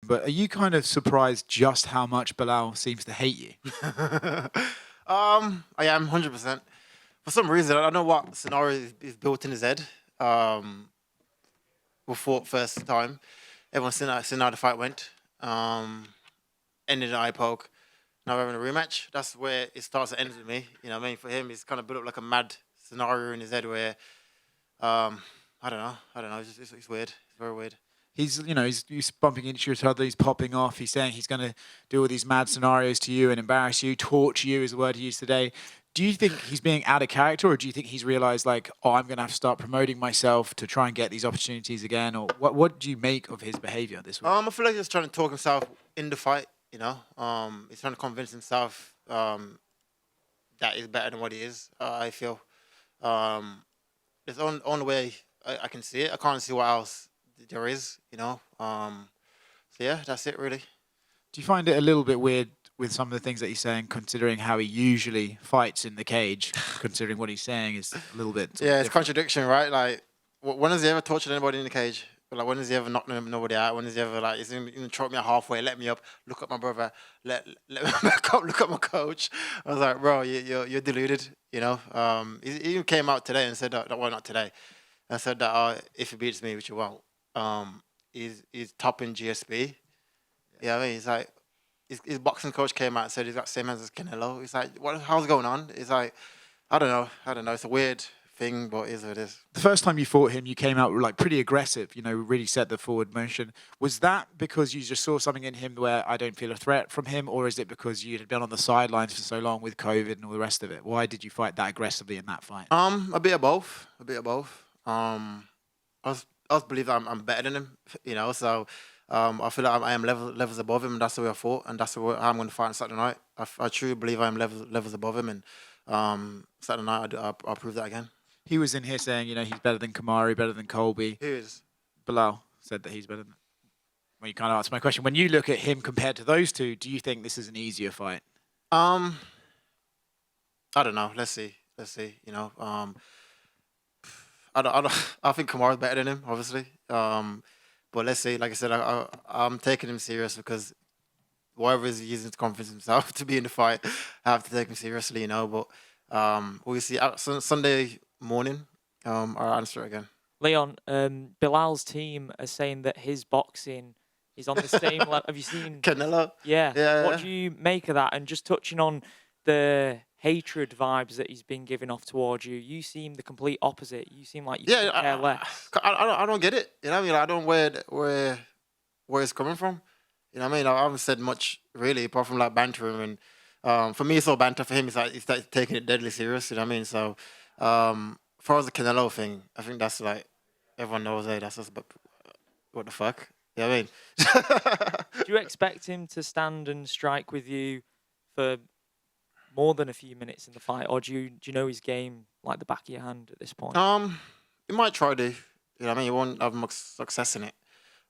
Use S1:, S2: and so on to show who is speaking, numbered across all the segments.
S1: But are you kind of surprised just how much Belal seems to hate you?
S2: I am 100%. For some reason, I don't know what scenario is built in his head. We fought first time. Everyone's seen how the fight went. Ended in an eye poke. Now we're having a rematch. That's where it starts and ends with me. You know what I mean? For him, it's kind of built up like a mad scenario in his head where, I don't know. It's weird. It's very weird.
S1: He's bumping into each other. He's popping off. He's saying he's going to do all these mad scenarios to you and embarrass you, torture you is the word he used today. Do you think he's being out of character, or do you think he's realized like, oh, I'm going to have to start promoting myself to try and get these opportunities again? Or what do you make of his behavior this week?
S2: I feel like he's trying to talk himself in the fight. You know, he's trying to convince himself that he's better than what he is. I feel it's the only way I can see it. I can't see what else there is. You know, so yeah, that's it really.
S1: Do you find it a little bit weird with some of the things that he's saying, considering how he usually fights in the cage, considering what he's saying is a little bit...
S2: Yeah, it's contradiction, right? Like, when has he ever tortured anybody in the cage? Like, when has he ever knocked nobody out? When has he ever, like, he's even choke me out halfway, let me up, look at my brother, let me back up, look at my coach. I was like, bro, you're deluded, you know? He even came out today and said that, well, not today, and said that if he beats me, which he won't, he's topping GSP. Yeah, I mean, he's like, his boxing coach came out and said he's got same hands as Canelo. He's like, how's going on? He's like, I don't know. It's a weird thing, but it is what it is.
S1: The first time you fought him, you came out like pretty aggressive, you know, really set the forward motion. Was that because you just saw something in him where I don't feel a threat from him, or is it because you had been on the sidelines for so long with COVID and all the rest of it? Why did you fight that aggressively in that fight?
S2: A bit of both. I was believe I'm better than him, you know, so I feel like I am levels above him, and that's the way I fought, and that's the way I'm going to fight on Saturday night. I truly believe I am levels above him, and Saturday night I'll prove that again.
S1: He was in here saying, you know, he's better than Kamari, better than Colby.
S2: Who is?
S1: Belal said that he's better than... Well, you kind of answered my question. When you look at him compared to those two, do you think this is an easier fight?
S2: I don't know. Let's see. You know, I think Kamara's better than him, obviously. But let's see. Like I said, I'm taking him serious because whatever he's using to convince himself to be in the fight, I have to take him seriously, you know. But we'll see. Sunday morning, I'll answer it again.
S3: Leon, Bilal's team are saying that his boxing is on the same level. Have you seen
S2: Canelo?
S3: Yeah. What do you make of that? And just touching on the hatred vibes that he's been giving off towards you, you seem the complete opposite. You seem like you care less.
S2: I don't get it. You know what I mean? I don't where it's coming from. You know what I mean? I haven't said much really, apart from like bantering. And for me, it's all banter. For him, it's like he's taking it deadly serious. You know what I mean? So, as far as the Canelo thing, I think that's like everyone knows. Hey, that's just what the fuck. You know what I
S3: mean? Do you expect him to stand and strike with you for more than a few minutes in the fight, or do you know his game like the back of your hand at this point?
S2: He might try to. You know what I mean? He won't have much success in it.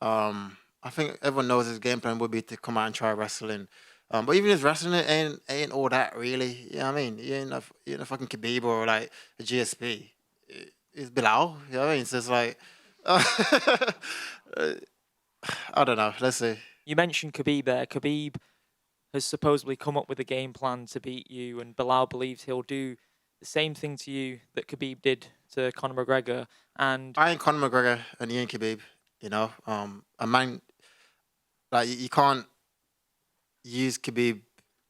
S2: I think everyone knows his game plan would be to come out and try wrestling. But even his wrestling ain't all that really. You know what I mean? He ain't a fucking Khabib or like a GSP. It's Belal. You know what I mean? So it's like, I don't know. Let's see.
S3: You mentioned Khabib there. Khabib has supposedly come up with a game plan to beat you, and Belal believes he'll do the same thing to you that Khabib did to Conor McGregor. And
S2: I ain't Conor McGregor and he ain't Khabib. You know, a man like you can't use Khabib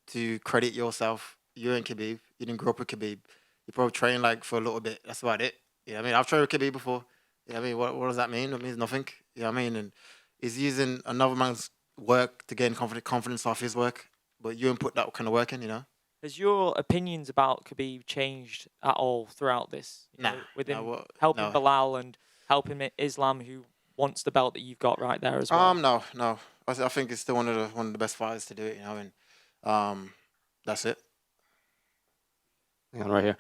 S2: to credit yourself. You ain't Khabib. You didn't grow up with Khabib. You probably trained like for a little bit. That's about it. You know what I mean? I've trained with Khabib before. You know what I mean? What does that mean? It means nothing. You know what I mean? And he's using another man's work to gain confidence off his work. But you didn't put that kind of work in, you know?
S3: Has your opinions about Khabib changed at all throughout this? With him helping Belal and helping Islam, who wants the belt that you've got right there as well?
S2: No. I think it's still one of the best fighters to do it, you know, and that's it.
S4: Hang on right here.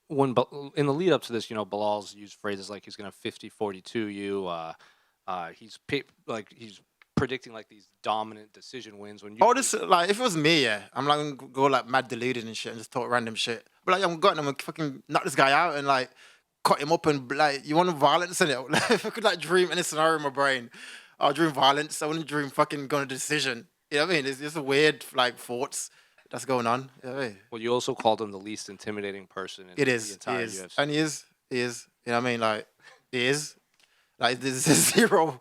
S4: When in the lead up to this, you know, Bilal's used phrases like he's going to 50-42 you. He's predicting like these dominant decision wins. When you
S2: like if it was me, yeah, I'm like gonna go like mad deluded and shit and just talk random shit. But like I'm gonna fucking knock this guy out and like cut him up and like you want violence in it. Like, if I could like dream any scenario in my brain, I'll dream violence. I wouldn't dream fucking going to decision. You know what I mean? It's just a weird like thoughts that's going on. You know what I mean?
S4: Well, you also called him the least intimidating person in
S2: It
S4: the
S2: is.
S4: entire
S2: He is.
S4: UFC.
S2: And he is. He is. You know what I mean? Like, he is. Like, there's zero.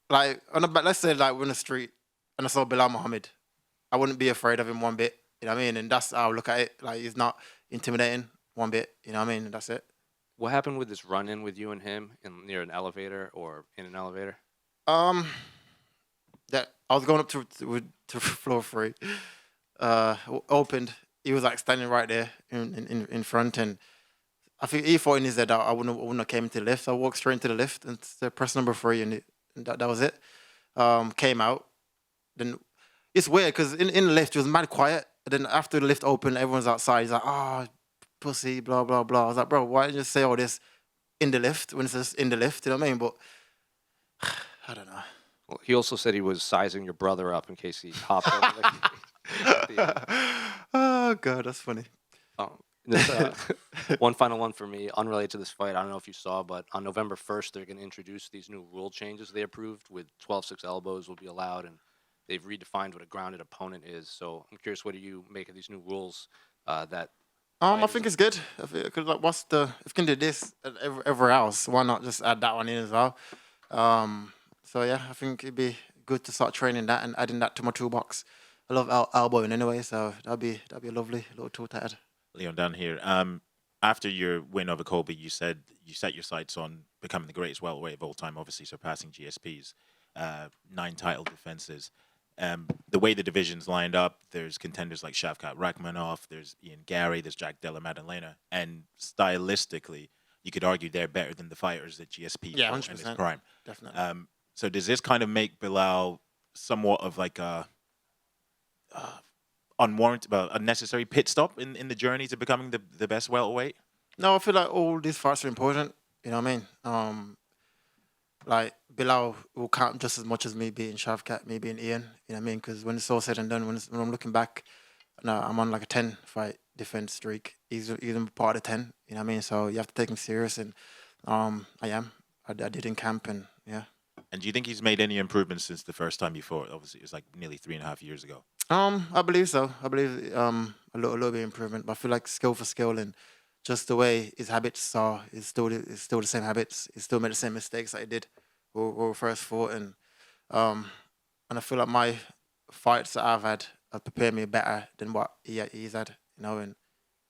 S2: Like, let's say, like, we're in the street and I saw Belal Muhammad. I wouldn't be afraid of him one bit. You know what I mean? And that's how I look at it. Like, he's not intimidating one bit. You know what I mean? And that's it.
S4: What happened with this run-in with you and him near an elevator or in an elevator?
S2: That I was going up to floor 3. Opened. He was like standing right there in front, and I think he thought in his head that I wouldn't have came into the lift. I walked straight into the lift and said, press number 3, and that was it. Came out. Then it's weird because in the lift it was mad quiet. And then after the lift opened, everyone's outside. He's like, oh, pussy, blah blah blah. I was like, bro, why didn't you say all this in the lift when it's just in the lift? You know what I mean? But I don't know.
S4: Well, he also said he was sizing your brother up in case he hopped over the
S2: Oh god, that's funny.
S4: This, one final one for me, unrelated to this fight. I don't know if you saw, but on November 1st, they're going to introduce these new rule changes they approved with 12-6 elbows will be allowed, and they've redefined what a grounded opponent is. So I'm curious, what do you make of these new rules that...
S2: I think it's good. I think, cause like, if you can do this everywhere else, why not just add that one in as well? So yeah, I think it'd be good to start training that and adding that to my toolbox. I love elbowing anyway, so that'd be a lovely little tool to add.
S5: Leon down here. After your win over Colby, you said you set your sights on becoming the greatest welterweight of all time, obviously surpassing GSP's 9 title defenses. The way the division's lined up, there's contenders like Shavkat Rakhmonov, there's Ian Gary, there's Jack Della Maddalena, and stylistically, you could argue they're better than the fighters that GSP fought in his prime.
S2: Definitely.
S5: So does this kind of make Belal somewhat of like a unnecessary pit stop in the journey to becoming the best welterweight?
S2: No, I feel like all these fights are important. You know what I mean? Like, Belal will count just as much as me being Shavkat, me being Ian. You know what I mean? Because when it's all said and done, when I'm looking back, no, I'm on like a 10-fight defense streak. He's even part of the 10. You know what I mean? So you have to take him serious, and I am. I did in camp, and yeah.
S5: And do you think he's made any improvements since the first time you fought? Obviously, it was like nearly 3.5 years ago.
S2: I believe so. I believe a little bit of improvement, but I feel like skill for skill and just the way his habits are is still the same habits. He still made the same mistakes that he did when we first fought, and I feel like my fights that I've had have prepared me better than what he's had. You know, and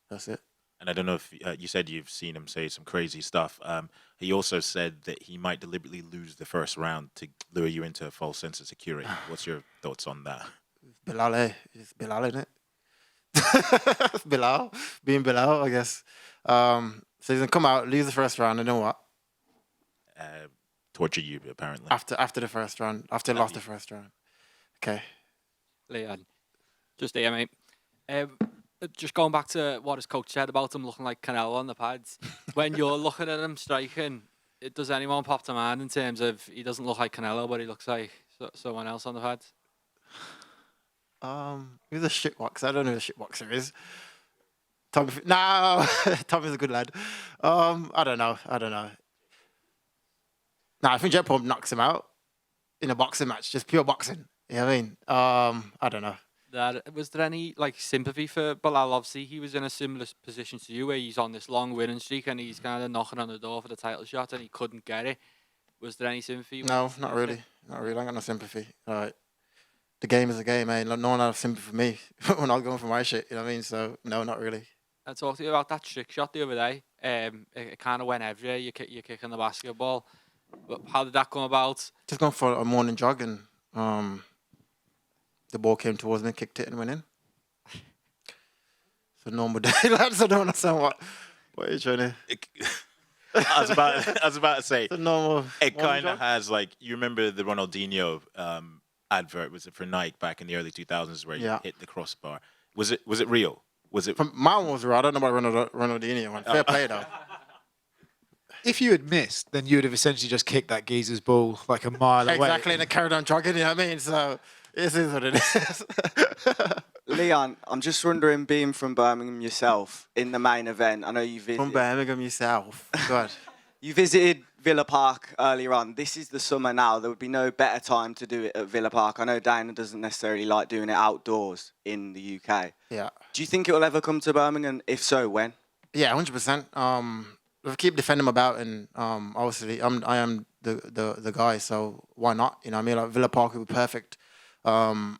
S2: that's it.
S5: And I don't know if you said you've seen him say some crazy stuff. He also said that he might deliberately lose the first round to lure you into a false sense of security. What's your thoughts on that?
S2: Belal, it's Belal, isn't it? Belal, being Belal, I guess. So he's gonna come out, lose the first round, and then what?
S5: Torture you, apparently.
S2: After the first round, after he lost the first round. Okay.
S6: Leon, just here, mate. Just going back to what his coach said about him looking like Canelo on the pads. When you're looking at him striking, does anyone pop to mind in terms of he doesn't look like Canelo, but he looks like someone else on the pads?
S2: He's a shitboxer. I don't know who a shitboxer is. Tommy, no, Tommy's a good lad. I don't know. No, I think Jet Pump knocks him out in a boxing match, just pure boxing. You know what I mean? I don't know.
S6: Was there any like sympathy for Belal? Obviously, he was in a similar position to you, where he's on this long winning streak and he's kind of knocking on the door for the title shot and he couldn't get it. Was there any sympathy?
S2: No, not really. Not really. I got no sympathy. All right. The game is a game, man. No one had sympathy for me when I was going for my shit. You know what I mean? So no, not really.
S6: I talked to you about that trick shot the other day. It kind of went everywhere. You're kicking the basketball. But how did that come about? Just
S2: going for a morning jog and the ball came towards me, kicked it and went in. It's a normal day, lads. I don't understand what are you trying to...
S5: I was about to say,
S2: it's a normal...
S5: It kind of has, like, you remember the Ronaldinho advert, was it for Nike back in the early 2000s where you hit the crossbar? Was it real? Was it...
S2: My one was real. I don't know about Ronaldinho one. Fair play, though.
S1: If you had missed, then you would have essentially just kicked that geezer's ball like a mile away.
S2: Exactly, and it carried on jogging, you know what I mean? So, this is what it is.
S7: Leon, I'm just wondering, being from Birmingham yourself, in the main event, I know you visited...
S2: From Birmingham yourself? God.
S7: You visited Villa Park earlier on. This is the summer now. There would be no better time to do it at Villa Park. I know Dana doesn't necessarily like doing it outdoors in the UK.
S2: Yeah.
S7: Do you think it will ever come to Birmingham? If so, when?
S2: Yeah, 100%. We'll keep defending him about, and obviously I am the guy, so why not? You know what I mean? Like Villa Park would be perfect to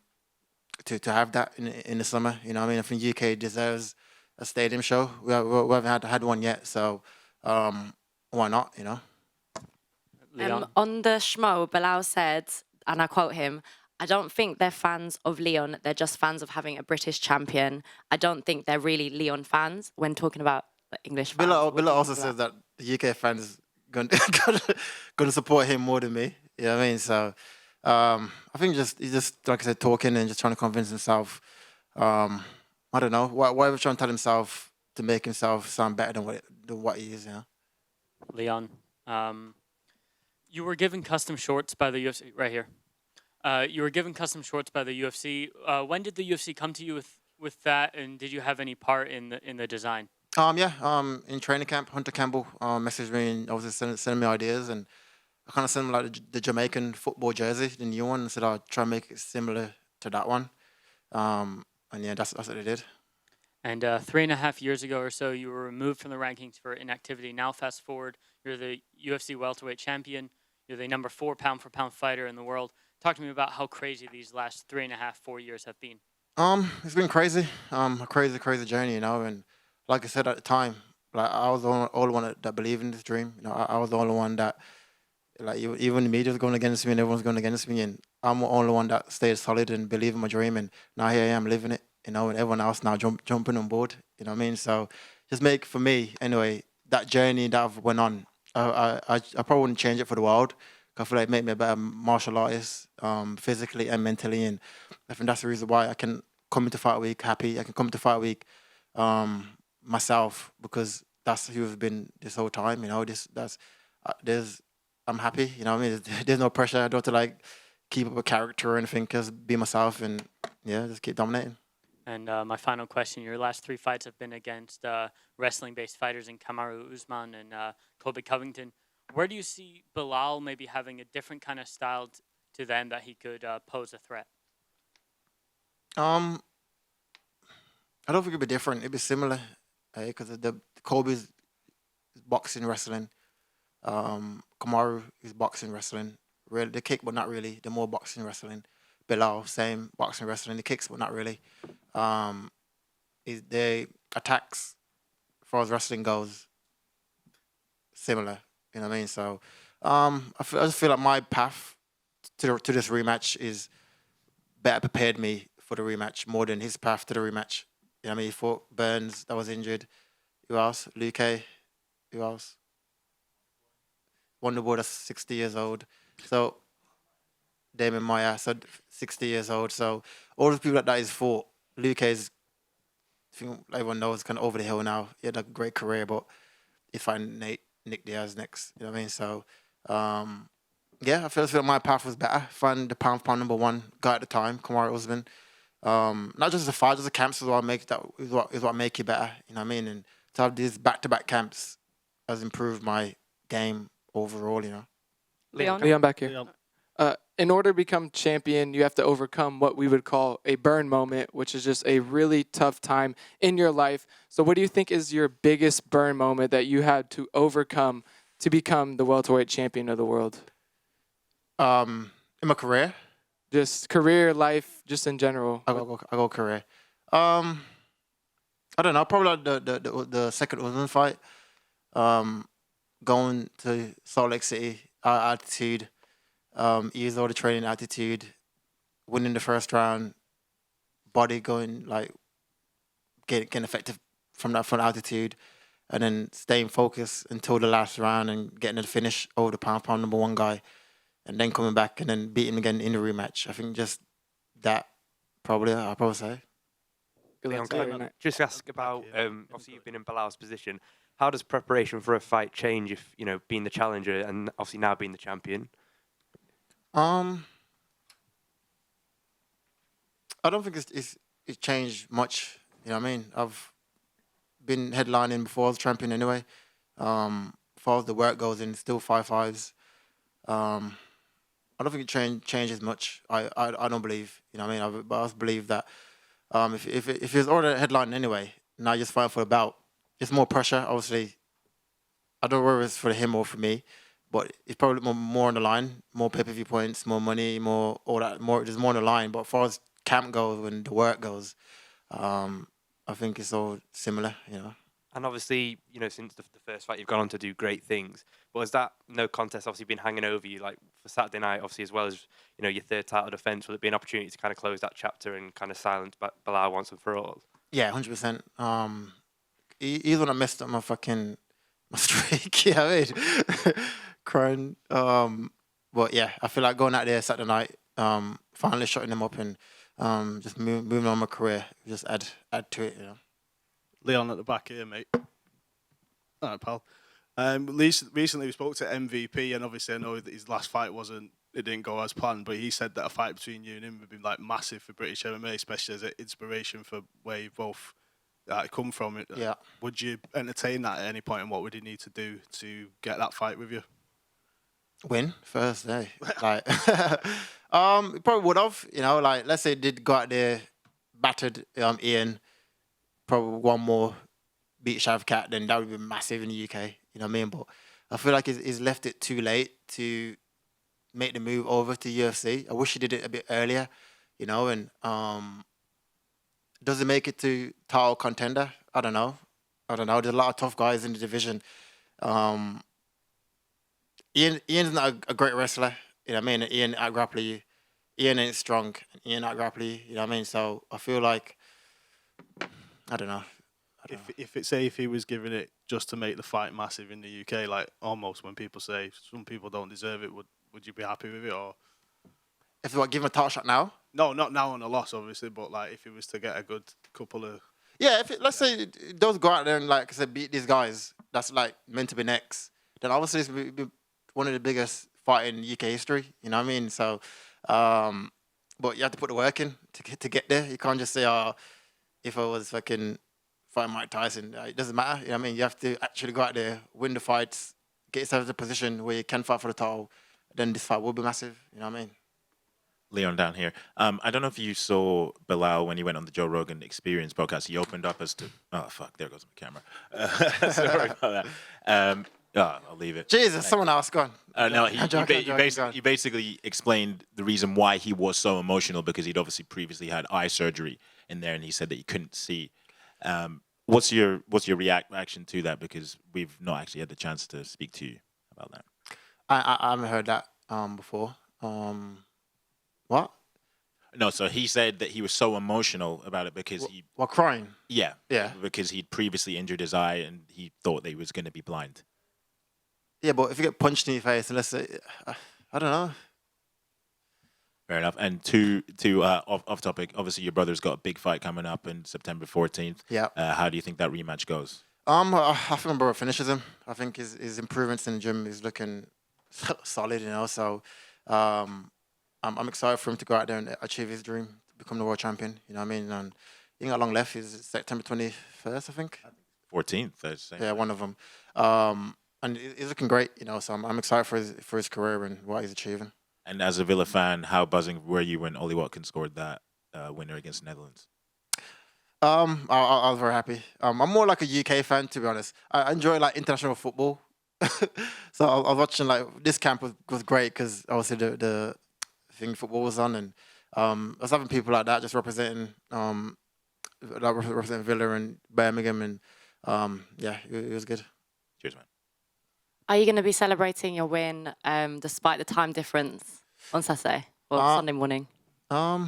S2: have that in the summer. You know what I mean? I think UK deserves a stadium show. We haven't had one yet, so why not? You know.
S8: Leon. On the Schmo, Bilal said, and I quote him, I don't think they're fans of Leon. They're just fans of having a British champion. I don't think they're really Leon fans when talking about the English fans.
S2: Billa also says that the UK fans going to support him more than me. You know what I mean? So I think he's just like I said, talking and just trying to convince himself. I don't know whatever trying to tell himself to make himself sound better than what he is. You know?
S9: Leon, you were given custom shorts by the UFC right here. You were given custom shorts by the UFC. When did the UFC come to you with that, and did you have any part in the design?
S2: In training camp, Hunter Campbell messaged me and obviously sending me ideas, and I kind of sent him like the Jamaican football jersey, the new one, and said I'll try and make it similar to that one. And yeah, that's what they did.
S9: And 3.5 years ago or so, you were removed from the rankings for inactivity. Now, fast forward, you're the UFC welterweight champion. You're the number 4 pound-for-pound fighter in the world. Talk to me about how crazy these last 3.5, 4 years have been.
S2: It's been crazy. A crazy journey, you know. And like I said at the time, like I was the only one that believed in this dream. You know, I was the only one that, like, even the media was going against me and everyone's going against me, and I'm the only one that stayed solid and believed in my dream. And now here I am living it, you know, and everyone else now jumping on board. You know what I mean? So just make, for me anyway, that journey that I've went on, I probably wouldn't change it for the world. I feel like it made me a better martial artist, physically and mentally, and I think that's the reason why I can come into fight week happy. I can come to fight week myself, because that's who I've been this whole time. You know, I'm happy. You know what I mean? There's no pressure. I don't have to like keep up a character or anything. Just be myself and yeah, just keep dominating.
S9: And my final question: your last 3 fights have been against wrestling-based fighters in Kamaru Usman and Colby Covington. Where do you see Belal maybe having a different kind of style to them that he could pose a threat?
S2: I don't think it'd be different. It'd be similar, because the Colby's boxing, wrestling. Kamaru is boxing, wrestling. Really, the kick, but not really. The more boxing, wrestling. Belal, same boxing, wrestling. The kicks, but not really. The attacks, as far as wrestling goes, similar. You know what I mean? So I just feel like my path to this rematch is better prepared me for the rematch more than his path to the rematch. You know what I mean? He fought Burns, that was injured. Who else? Luke. Who else? Wonderboy, that's 60 years old. So Damon Maya, so 60 years old. So all the people that he's fought, Luke is, I think everyone knows, kind of over the hill now. He had a great career, but he's fighting Nick Diaz next. You know what I mean? So, yeah, I feel like my path was better. Find the pound-for-pound number 1 guy at the time, Kamaru Usman. Not just as a fight, just the camps is what make you better. You know what I mean? And to have these back-to-back camps has improved my game overall. You know.
S10: Leon back here. Leon. In order to become champion, you have to overcome what we would call a burn moment, which is just a really tough time in your life. So what do you think is your biggest burn moment that you had to overcome to become the welterweight champion of the world?
S2: In my career?
S10: Just career, life, just in general.
S2: I go career. I don't know, probably like the second Usman fight. Going to Salt Lake City, our altitude, ease all the training attitude, winning the first round, body going like getting effective from that front altitude, and then staying focused until the last round and getting to the finish over the pound number 1 guy, and then coming back and then beating again in the rematch. I think just that I'll probably say.
S11: Leon, can I just ask about, obviously you've been in Belal's position. How does preparation for a fight change if, you know, being the challenger and obviously now being the champion?
S2: I don't think it's changed much. You know what I mean? I've been headlining before I was champion anyway. far as the work goes, in still 5-5s. I don't think it changes much. I don't believe. You know what I mean? But I also believe that if he was already headlining anyway, now you're just fighting for a belt. It's more pressure, obviously. I don't know whether it's for him or for me, but it's probably more on the line, more pay-per-view points, more money, more all that. There's more on the line. But as far as camp goes and the work goes, I think it's all similar. You know.
S11: And obviously, you know, since the first fight, you've gone on to do great things. But has that no contest obviously been hanging over you, like for Saturday night, obviously, as well as, you know, your third title defense? Will it be an opportunity to kind of close that chapter and kind of silence Belal once and for all?
S2: Yeah, 100%. He's when I messed up my streak. Yeah, I mean, crying. But yeah, I feel like going out there Saturday night, finally shutting them up and just moving on my career, just add to it, you know.
S12: Leon at the back here, mate. All right, pal. Recently we spoke to MVP, and obviously I know that his last fight it didn't go as planned, but he said that a fight between you and him would be like massive for British MMA, especially as an inspiration for where you both come from.
S2: Yeah.
S12: Would you entertain that at any point, and what would he need to do to get that fight with you?
S2: Win first day. Like, probably would have. You know, like let's say he did go out there, battered Ian, probably one more, beat Shavkat, then that would be massive in the UK. You know what I mean? But I feel like he's left it too late to make the move over to UFC. I wish he did it a bit earlier. You know, and does it make it to title contender? I don't know. There's a lot of tough guys in the division. Ian's not a great wrestler. You know what I mean? Ian out-grapple you. Ian ain't strong. Ian out-grapple you. You know what I mean? So I feel like, I don't know.
S12: If he was giving it just to make the fight massive in the UK, like almost when people say some people don't deserve it, would you be happy with it? Or
S2: if they give him a title shot now?
S12: No, not now on a loss, obviously, but like if it was to get a good couple of...
S2: Yeah, let's say it does go out there and, like I said, beat these guys, that's like meant to be next, then obviously it's be one of the biggest fight in UK history, you know what I mean? So, but you have to put the work in to get there. You can't just say, oh, if I was fucking fighting Mike Tyson, it doesn't matter, you know what I mean? You have to actually go out there, win the fights, get yourself in a position where you can fight for the title, then this fight will be massive, you know what I mean?
S5: Leon down here. I don't know if you saw Belal when he went on the Joe Rogan Experience podcast. He opened up as to... Oh, fuck, there goes my camera. Sorry about that. I'll leave it.
S2: Jesus, someone else, go on.
S5: No, he basically explained the reason why he was so emotional, because he'd obviously previously had eye surgery in there, and he said that he couldn't see. What's your reaction to that? Because we've not actually had the chance to speak to you about that.
S2: I haven't heard that before. What?
S5: No, so he said that he was so emotional about it because he...
S2: While crying?
S5: Yeah.
S2: Yeah.
S5: Because he'd previously injured his eye and he thought that he was going to be blind.
S2: Yeah, but if you get punched in your face, let's say... I don't know.
S5: Fair enough. And off topic, obviously your brother's got a big fight coming up on September 14th.
S2: Yeah.
S5: How do you think that rematch goes?
S2: I think my brother finishes him. I think his improvements in the gym is looking solid, you know, so... I'm excited for him to go out there and achieve his dream, to become the world champion. You know what I mean? And he ain't got long left. It's September 21st, I think.
S5: 14th, I'd say.
S2: Yeah, one of them. And he's looking great, you know. So I'm excited for his career and what he's achieving.
S5: And as a Villa fan, how buzzing were you when Ollie Watkins scored that winner against the Netherlands?
S2: I was very happy. I'm more like a UK fan, to be honest. I enjoy like international football. So I was watching like this camp was great because obviously the thing football was on, and I was having people like that just representing Villa and Birmingham, and yeah, it was good.
S5: Cheers, man.
S8: Are you going to be celebrating your win despite the time difference on Saturday or Sunday morning?
S2: I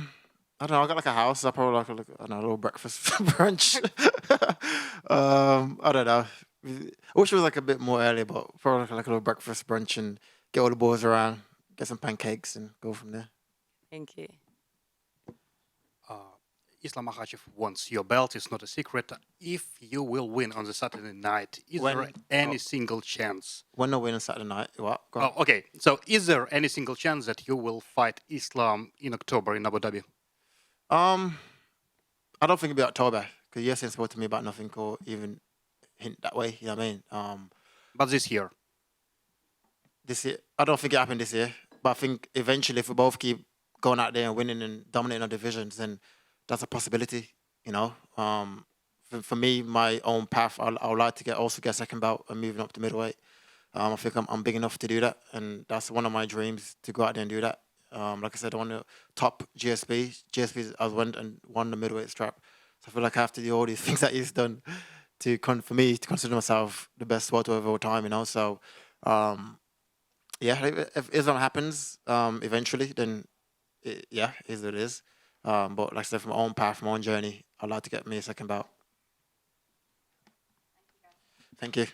S2: don't know. I got like a house. I probably like a little breakfast brunch. I don't know. I wish it was like a bit more early, but probably like a little breakfast brunch and get all the boys around, get some pancakes and go from there.
S8: Thank you.
S13: Islam Makhachev wants your belt. It's not a secret. If you will win on the Saturday night, is there any single chance?
S2: When I win on Saturday night, what?
S13: Oh, okay. So is there any single chance that you will fight Islam in October in Abu Dhabi?
S2: I don't think it'll be October because UFC spoke to me about nothing or even hint that way. You know what I mean?
S13: But this year?
S2: this year. I don't think it happened this year, but I think eventually, if we both keep going out there and winning and dominating our divisions, then that's a possibility. You know, for me, my own path, I would like to get second belt and moving up to middleweight. I think I'm big enough to do that, and that's one of my dreams, to go out there and do that. Like I said, I want to top GSP. GSP, I went and won the middleweight strap. So I feel like I have to do all these things that he's done for me to consider myself the best welterweight of all time. You know, so yeah, if Islam happens eventually, then it is what it is. But like I said, from my own path, my own journey, I'd like to get me a second bout. Thank you.